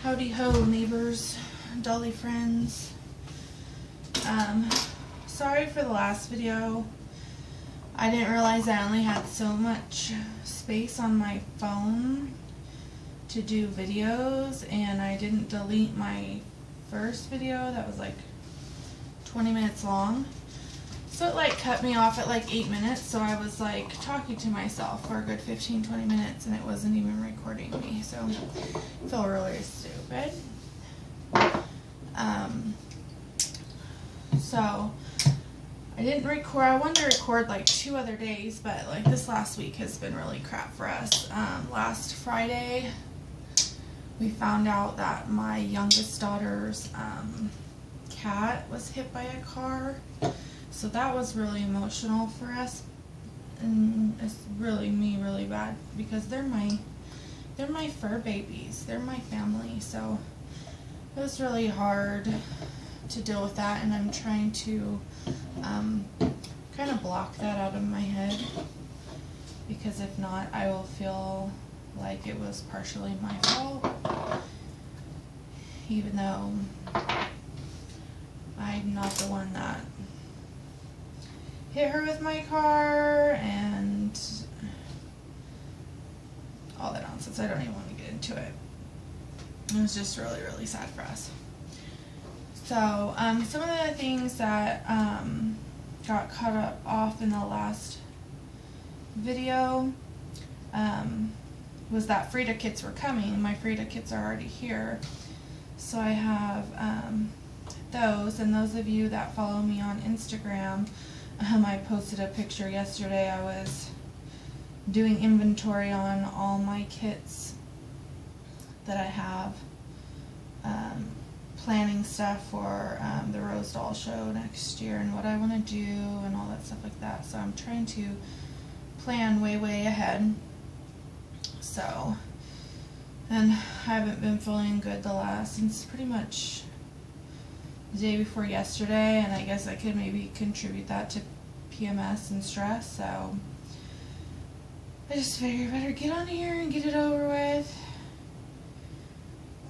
Howdy ho, neighbors, dolly friends. Sorry for the last video. I didn't realize I only had so much space on my phone to do videos, and I didn't delete my first video that was like 20 minutes long. So it like cut me off at like 8 minutes, so I was like talking to myself for a good 15-20 minutes and it wasn't even recording me, so I feel really stupid. So I didn't record. I wanted to record like 2 other days, but like this last week has been really crap for us. Last Friday we found out that my youngest daughter's cat was hit by a car. So that was really emotional for us, and it's really me really bad because they're my fur babies. They're my family. So it was really hard to deal with that, and I'm trying to kind of block that out of my head, because if not, I will feel like it was partially my fault, even though I'm not the one that hit her with my car and all that nonsense. I don't even want to get into it. It was just really, really sad for us. So, some of the things that got cut up off in the last video was that Frida kits were coming. My Frida kits are already here. So I have those, and those of you that follow me on Instagram, I posted a picture yesterday. I was doing inventory on all my kits that I have, planning stuff for the Rose Doll show next year and what I want to do and all that stuff like that. So I'm trying to plan way ahead. So, and I haven't been feeling good since pretty much the day before yesterday, and I guess I could maybe contribute that to PMS and stress. So I just figured I better get on here and get it over with,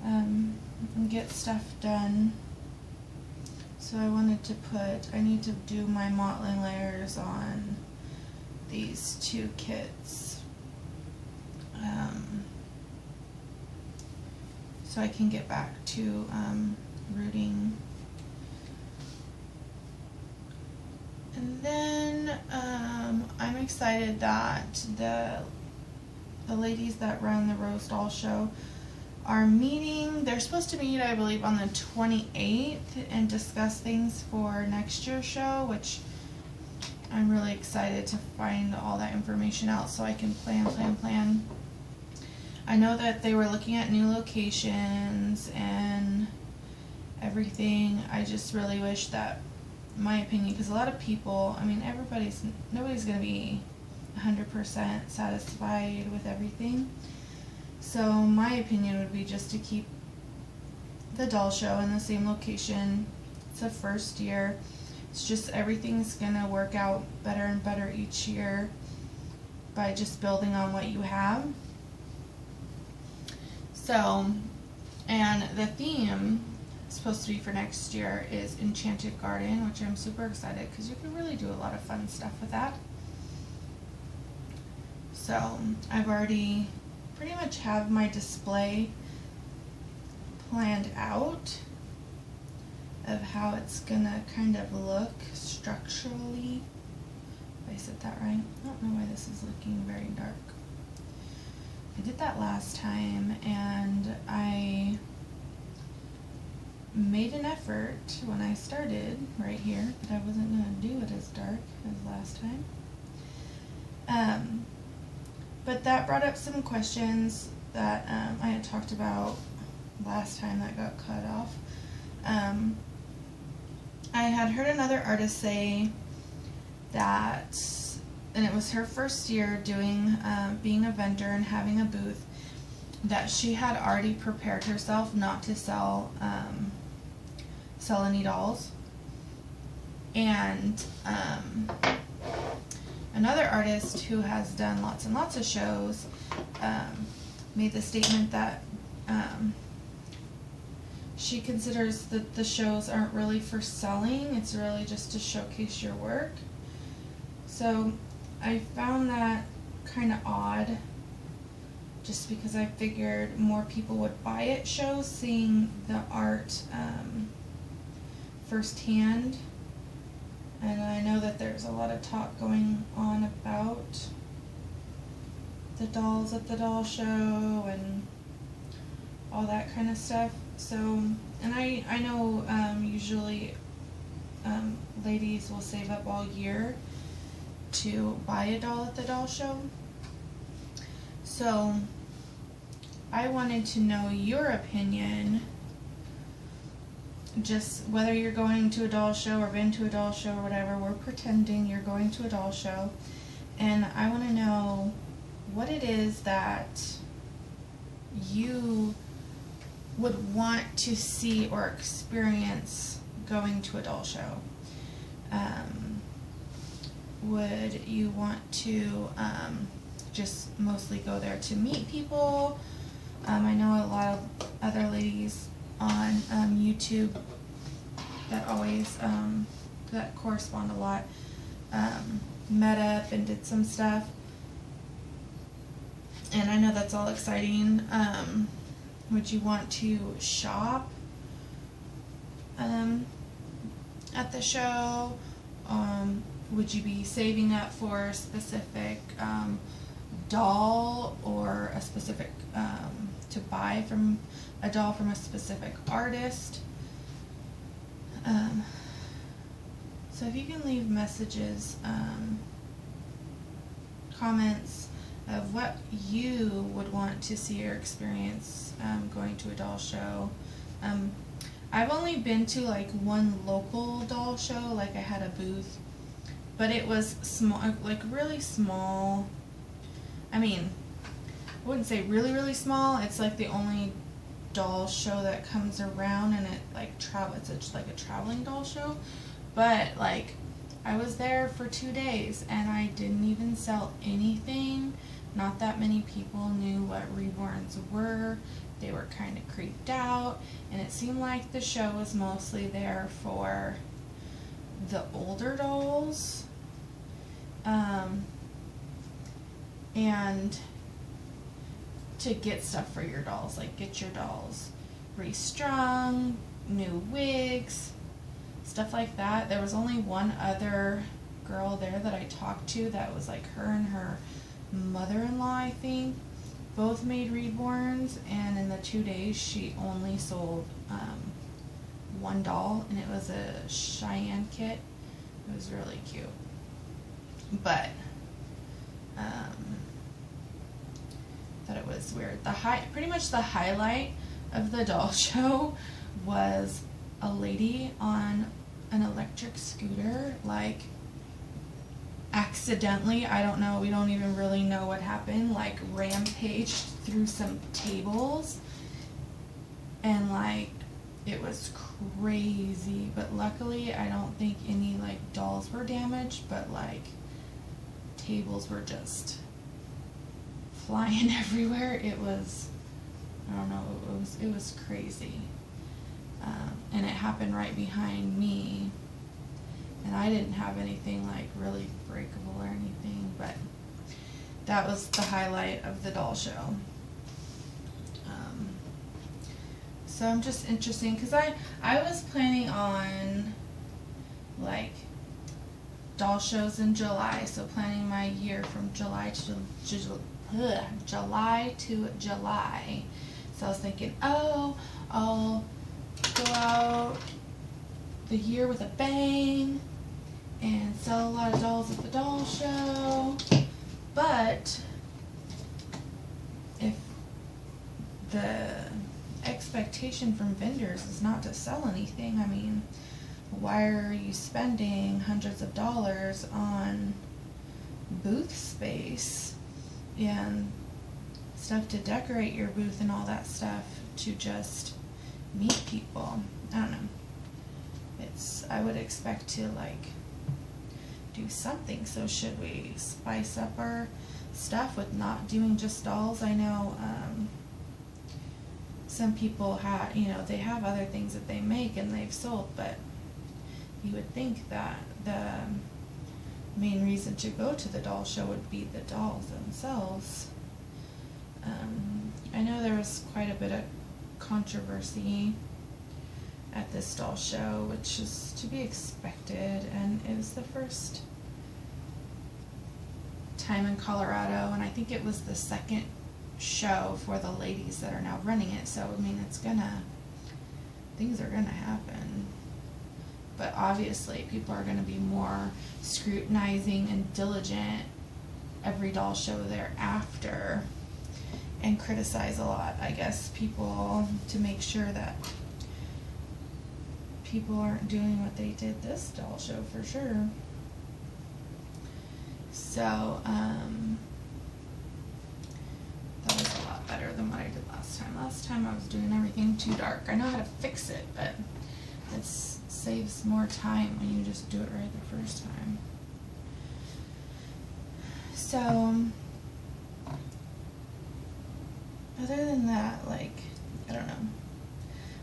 and get stuff done. So I need to do my mottling layers on these 2 kits, so I can get back to rooting. And then I'm excited that the ladies that run the Rose Doll show are meeting. They're supposed to meet, I believe, on the 28th and discuss things for next year's show, which I'm really excited to find all that information out so I can plan. I know that they were looking at new locations and everything. I just really wish that, my opinion, because a lot of people, I mean, nobody's going to be 100% satisfied with everything. So my opinion would be just to keep the doll show in the same location. It's the first year. It's just everything's going to work out better and better each year by just building on what you have. So, and the theme supposed to be for next year is Enchanted Garden, which I'm super excited because you can really do a lot of fun stuff with that. So I've already pretty much have my display planned out of how it's gonna kind of look structurally. If I said that right. I don't know why this is looking very dark. I did that last time, and I made an effort when I started right here, but I wasn't going to do it as dark as last time. But that brought up some questions that I had talked about last time that got cut off. I had heard another artist say that, and it was her first year doing being a vendor and having a booth, that she had already prepared herself not to sell any dolls. And another artist who has done lots and lots of shows made the statement that she considers that the shows aren't really for selling, it's really just to showcase your work. So I found that kind of odd, just because I figured more people would buy at shows seeing the art firsthand. And I know that there's a lot of talk going on about the dolls at the doll show and all that kind of stuff. So, and I know usually ladies will save up all year to buy a doll at the doll show. So I wanted to know your opinion, just whether you're going to a doll show or been to a doll show or whatever. We're pretending you're going to a doll show, and I want to know what it is that you would want to see or experience going to a doll show. Would you want to just mostly go there to meet people? I know a lot of other ladies on YouTube that always that correspond a lot met up and did some stuff, and I know that's all exciting. Would you want to shop at the show? Would you be saving up for a specific doll, or a specific to buy from a doll from a specific artist? So if you can leave messages, comments of what you would want to see or experience going to a doll show. I've only been to like one local doll show. Like, I had a booth, but it was small, like really small. I mean, I wouldn't say really, really small. It's like the only doll show that comes around, and it like it's just like a traveling doll show. But like, I was there for 2 days and I didn't even sell anything. Not that many people knew what Reborns were. They were kind of creeped out, and it seemed like the show was mostly there for the older dolls, and to get stuff for your dolls, like get your dolls restrung, new wigs, stuff like that. There was only one other girl there that I talked to that was like her and her mother-in-law, I think. Both made Reborns, and in the 2 days she only sold one doll, and it was a Cheyenne kit. It was really cute. But thought it was weird. Pretty much the highlight of the doll show was a lady on an electric scooter, like accidentally, I don't know, we don't even really know what happened, like rampaged through some tables, and like it was crazy. But luckily I don't think any like dolls were damaged, but like tables were just flying everywhere. It was, I don't know, it was crazy. And it happened right behind me, and I didn't have anything like really breakable or anything, but that was the highlight of the doll show. So I'm just interested, because I was planning on like doll shows in July, so planning my year from July to July. So I was thinking, oh, I'll go out the year with a bang and sell a lot of dolls at the doll show. But if the expectation from vendors is not to sell anything, I mean, why are you spending hundreds of dollars on booth space and stuff to decorate your booth and all that stuff to just meet people? I don't know. I would expect to like do something. So should we spice up our stuff with not doing just dolls? I know some people have, they have other things that they make and they've sold, but you would think that the main reason to go to the doll show would be the dolls themselves. I know there was quite a bit of controversy at this doll show, which is to be expected, and it was the first time in Colorado, and I think it was the second show for the ladies that are now running it, so I mean things are gonna happen. But obviously people are gonna be more scrutinizing and diligent every doll show thereafter and criticize a lot, I guess, people to make sure that people aren't doing what they did this doll show for sure. So, that was a lot better than what I did last time. Last time I was doing everything too dark. I know how to fix it, but it saves more time when you just do it right the first time. So, other than that, like, I don't know.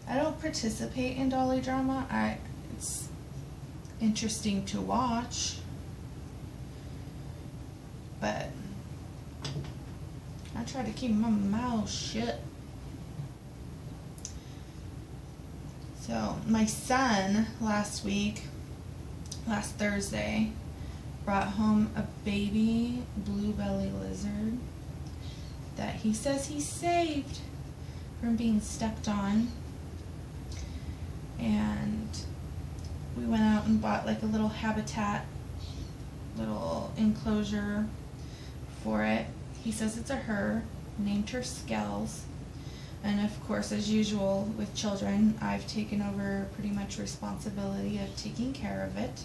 I don't participate in dolly drama. It's interesting to watch, but I try to keep my mouth shut. So my son last Thursday, brought home a baby blue belly lizard that he says he saved from being stepped on. And we went out and bought like a little habitat, little enclosure for it. He says it's a her, named her Skells. And of course, as usual with children, I've taken over pretty much responsibility of taking care of it.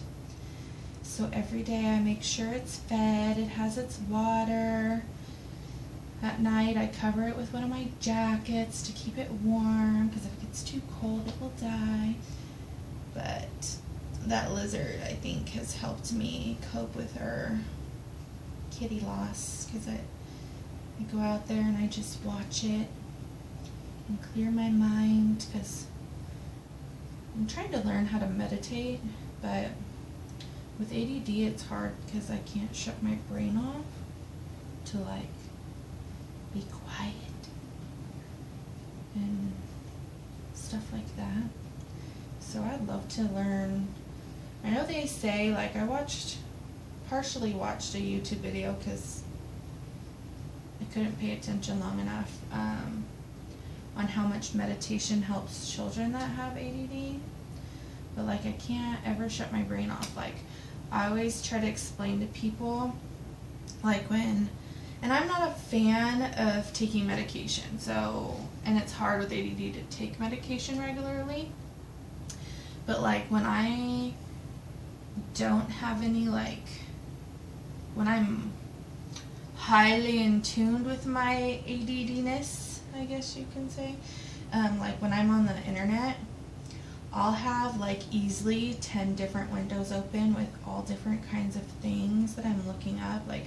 So every day I make sure it's fed, it has its water. At night I cover it with one of my jackets to keep it warm, because if it gets too cold it will die. But that lizard, I think, has helped me cope with her kitty loss, because I go out there and I just watch it and clear my mind, because I'm trying to learn how to meditate, but with ADD it's hard because I can't shut my brain off to like be quiet and stuff like that. So I'd love to learn. I know they say, like, I partially watched a YouTube video because I couldn't pay attention long enough on how much meditation helps children that have ADD. But like, I can't ever shut my brain off. Like, I always try to explain to people, like, and I'm not a fan of taking medication, so, and it's hard with ADD to take medication regularly, but like when I don't have any, like, when I'm highly in tune with my ADD-ness, I guess you can say, like when I'm on the internet, I'll have like easily 10 different windows open with all different kinds of things that I'm looking up. Like,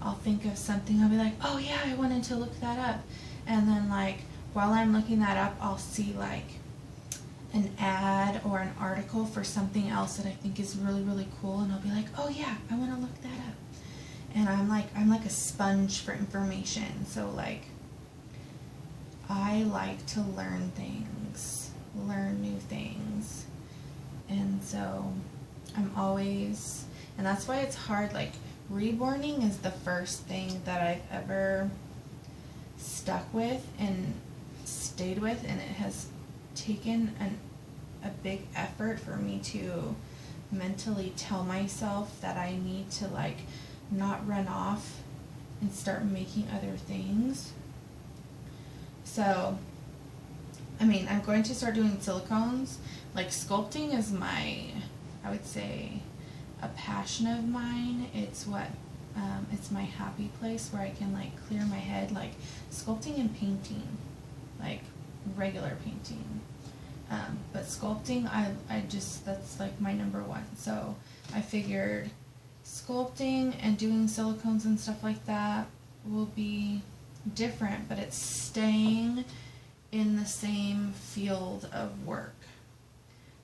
I'll think of something, I'll be like, oh yeah, I wanted to look that up. And then like, while I'm looking that up, I'll see like an ad or an article for something else that I think is really, really cool. And I'll be like, oh yeah, I want to look that up. And I'm like a sponge for information. So like, I like to learn things, learn new things. And so I'm always, and that's why it's hard, like, reborning is the first thing that I've ever stuck with and stayed with, and it has taken a big effort for me to mentally tell myself that I need to like not run off and start making other things. So, I mean, I'm going to start doing silicones. Like, sculpting is I would say, a passion of mine. It's what, it's my happy place where I can like clear my head, like sculpting and painting, like regular painting. But sculpting, I just, that's like my number one. So I figured sculpting and doing silicones and stuff like that will be different, but it's staying in the same field of work.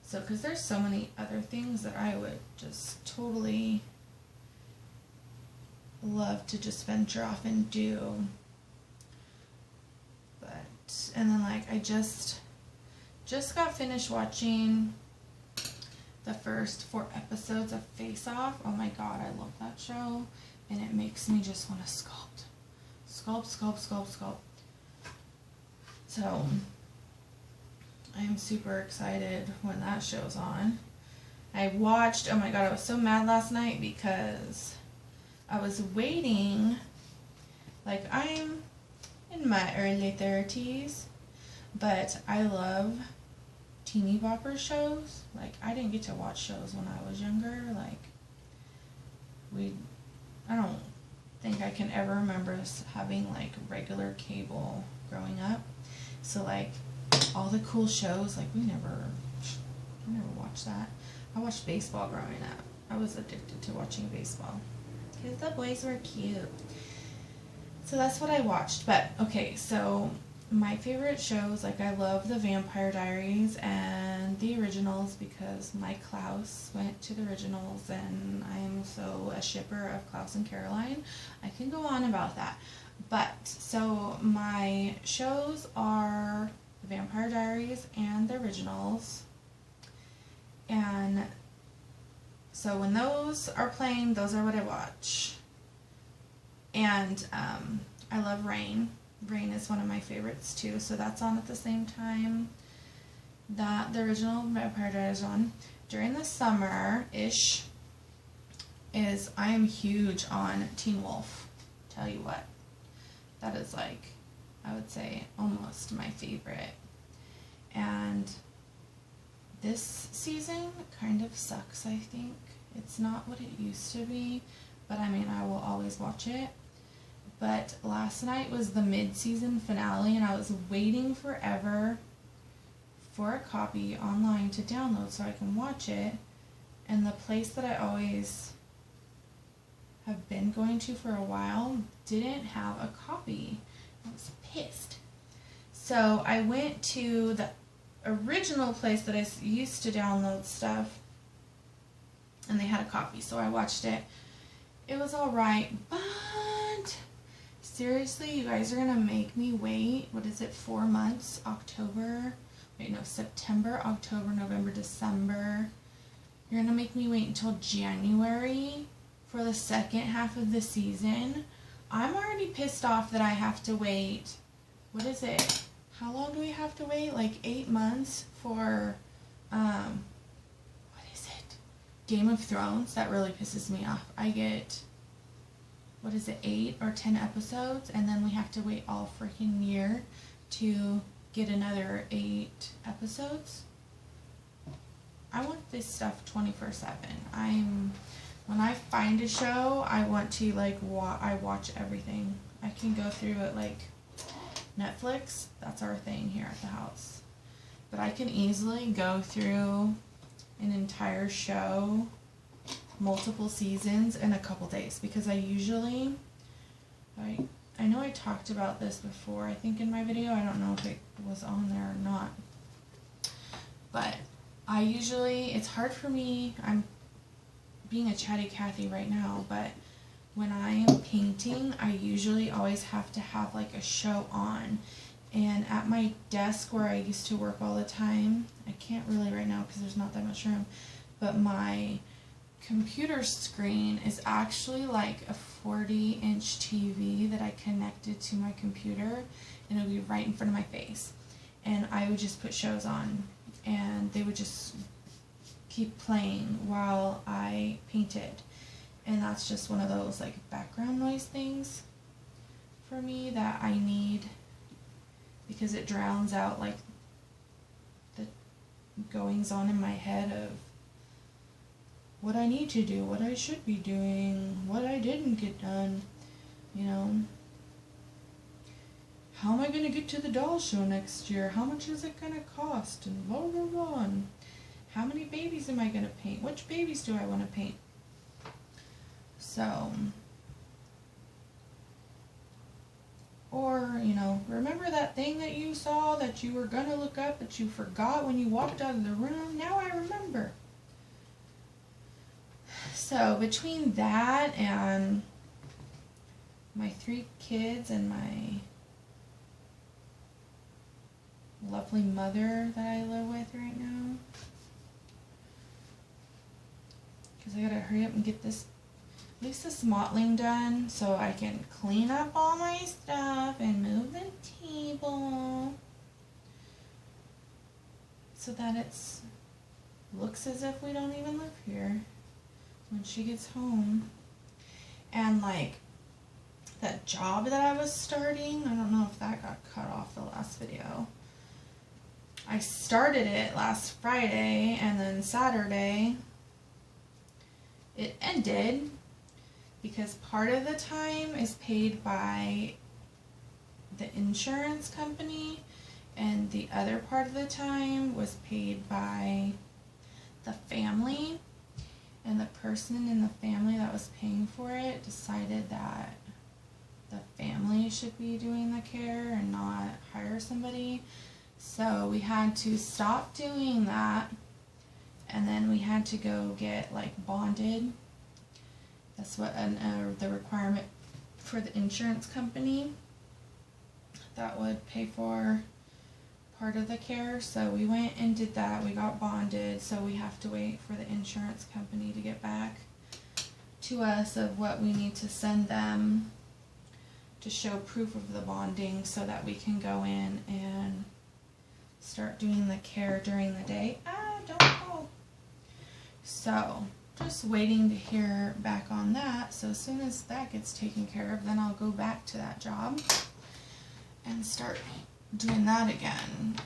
So, because there's so many other things that I would just totally love to just venture off and do. But, and then like I just got finished watching the first 4 episodes of Face Off. Oh my god, I love that show. And it makes me just want to sculpt. Sculpt. So, I am super excited when that show's on. I watched, oh my god, I was so mad last night because I was waiting, like I'm in my early 30s, but I love teeny bopper shows. Like, I didn't get to watch shows when I was younger. Like, I don't think I can ever remember us having like regular cable growing up. So like all the cool shows, like I never watched that. I watched baseball growing up. I was addicted to watching baseball because the boys were cute. So that's what I watched. But okay, so my favorite shows, like I love the Vampire Diaries and the originals because Mike Klaus went to the originals and I am so a shipper of Klaus and Caroline. I can go on about that. But, so my shows are the Vampire Diaries and the originals. And so when those are playing, those are what I watch. And I love Reign. Reign is one of my favorites too, so that's on at the same time that the original Vampire Diaries is on. During the summer-ish I am huge on Teen Wolf. Tell you what. That is like, I would say, almost my favorite. And this season kind of sucks, I think. It's not what it used to be, but I mean, I will always watch it. But last night was the mid-season finale, and I was waiting forever for a copy online to download so I can watch it. And the place that I always have been going to for a while didn't have a copy. I was pissed. So I went to the original place that I used to download stuff, and they had a copy, so I watched it. It was alright, but seriously, you guys are gonna make me wait, what is it, 4 months? September, October, November, December. You're gonna make me wait until January for the second half of the season. I'm already pissed off that I have to wait, what is it? How long do we have to wait? Like 8 months for, what is it? Game of Thrones. That really pisses me off. I get, 8 or 10 episodes, and then we have to wait all freaking year to get another 8 episodes. I want this stuff 24/7. When I find a show, I want to I watch everything. I can go through it like Netflix. That's our thing here at the house. But I can easily go through an entire show, multiple seasons, in a couple days, because I usually, I know I talked about this before, I think in my video. I don't know if it was on there or not. But I usually, it's hard for me, I'm being a chatty Cathy right now, but when I am painting, I usually always have to have like a show on. And at my desk where I used to work all the time, I can't really right now because there's not that much room, but my computer screen is actually like a 40-inch TV that I connected to my computer, and it would be right in front of my face. And I would just put shows on, and they would just keep playing while I painted. And that's just one of those like background noise things for me that I need, because it drowns out like the goings on in my head of what I need to do, what I should be doing, what I didn't get done, you know. How am I going to get to the doll show next year? How much is it going to cost? And blah, blah, blah. And how many babies am I going to paint? Which babies do I want to paint? So, Or, you know, remember that thing that you saw that you were going to look up but you forgot when you walked out of the room? Now I remember. So between that and my 3 kids and my lovely mother that I live with right now, because I gotta hurry up and get this, at least this mottling done so I can clean up all my stuff and move the table so that it's looks as if we don't even live here when she gets home. And like that job that I was starting, I don't know if that got cut off the last video. I started it last Friday, and then Saturday it ended because part of the time is paid by the insurance company and the other part of the time was paid by the family. And the person in the family that was paying for it decided that the family should be doing the care and not hire somebody. So we had to stop doing that, and then we had to go get like bonded. That's what the requirement for the insurance company that would pay for part of the care. So we went and did that. We got bonded, so we have to wait for the insurance company to get back to us of what we need to send them to show proof of the bonding so that we can go in and start doing the care during the day. Don't fall. So just waiting to hear back on that. So as soon as that gets taken care of, then I'll go back to that job and start doing that again,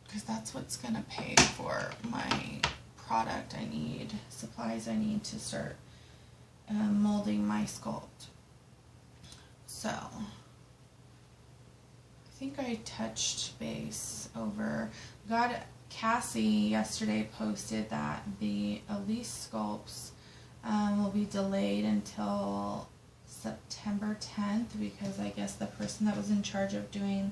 because that's what's gonna pay for my product I need, supplies I need to start molding my sculpt. So I think I touched base over, Cassie yesterday posted that the Elise sculpts will be delayed until September 10th, because I guess the person that was in charge of doing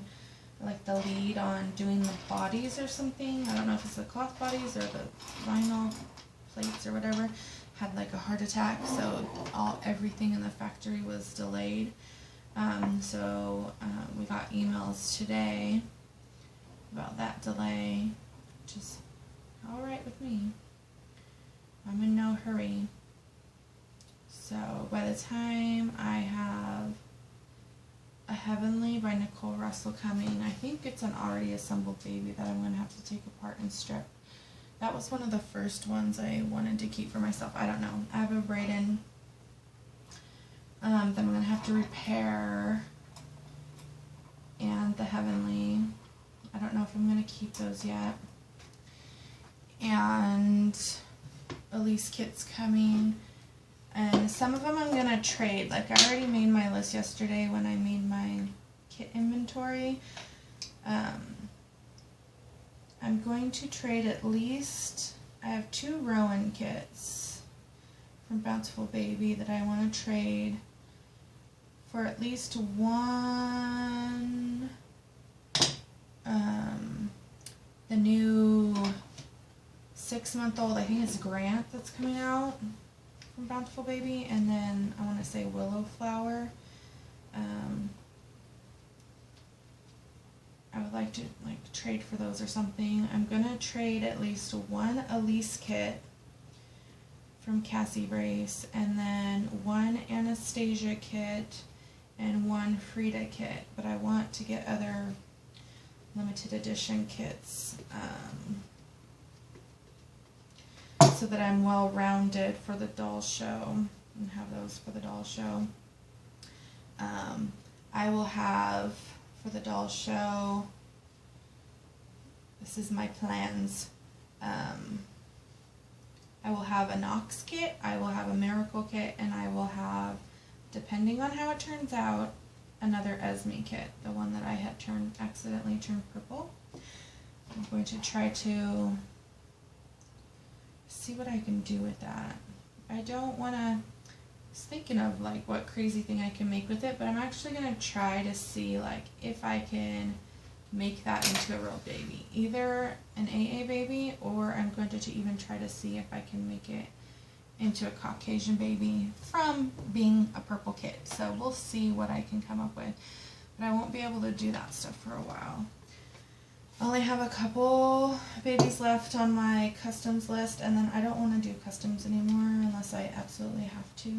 like the lead on doing the bodies or something, I don't know if it's the cloth bodies or the vinyl plates or whatever, had like a heart attack, so everything in the factory was delayed. So we got emails today about that delay, which is alright with me. I'm in no hurry. So by the time I have a Heavenly by Nicole Russell coming, I think it's an already assembled baby that I'm going to have to take apart and strip. That was one of the first ones I wanted to keep for myself. I don't know. I have a Braden that I'm going to have to repair, and the Heavenly. I don't know if I'm going to keep those yet. And Elise kit's coming. And some of them I'm going to trade. Like, I already made my list yesterday when I made my kit inventory. I'm going to trade at least, I have 2 Rowan kits from Bountiful Baby that I want to trade for at least one, the new 6-month-old, I think it's Grant that's coming out from Bountiful Baby, and then I want to say Willow Flower. I would like to trade for those or something. I'm gonna trade at least one Elise kit from Cassie Brace, and then one Anastasia kit and one Frida kit. But I want to get other limited edition kits so that I'm well rounded for the doll show, and have those for the doll show. I will have for the doll show, this is my plans, I will have a Knox kit, I will have a Miracle kit, and I will have, depending on how it turns out, another Esme kit, the one that I had accidentally turned purple. I'm going to try to see what I can do with that. I don't want to was thinking of like what crazy thing I can make with it, but I'm actually going to try to see like if I can make that into a real baby, either an AA baby, or I'm going to even try to see if I can make it into a Caucasian baby from being a purple kid. So we'll see what I can come up with, but I won't be able to do that stuff for a while. I only have a couple babies left on my customs list, and then I don't want to do customs anymore unless I absolutely have to.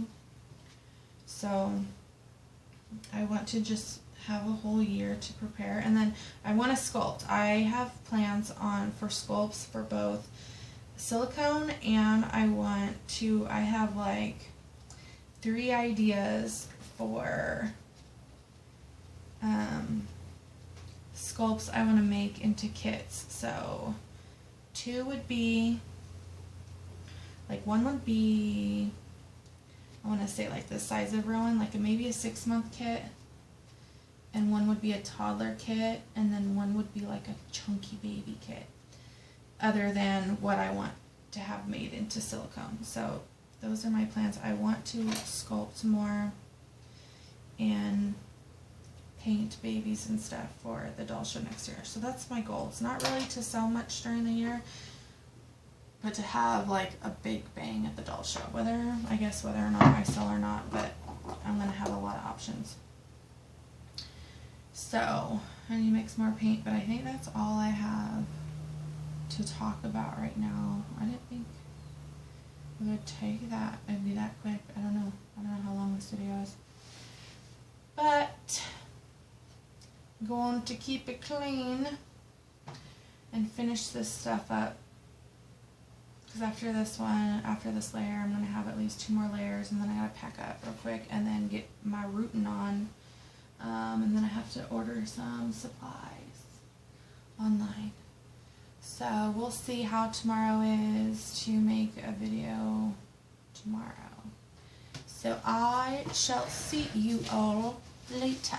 So I want to just have a whole year to prepare, and then I want to sculpt. I have plans for sculpts for both silicone, and I have like 3 ideas for sculpts I want to make into kits. So 2 would be, like one would be, I want to say like the size of Rowan, like maybe a 6-month kit, and one would be a toddler kit, and then one would be like a chunky baby kit, other than what I want to have made into silicone. So those are my plans. I want to sculpt more and paint babies and stuff for the doll show next year. So that's my goal. It's not really to sell much during the year, but to have like a big bang at the doll show. Whether or not I sell or not, but I'm going to have a lot of options. So I need to make some more paint, but I think that's all I have to talk about right now. I didn't think it would take that. It'd be that quick. I don't know how long this video is. But I'm going to keep it clean and finish this stuff up. Because after this layer, I'm going to have at least 2 more layers, and then I got to pack up real quick and then get my rooting on. And then I have to order some supplies online. So we'll see how tomorrow is to make a video tomorrow. So I shall see you all later.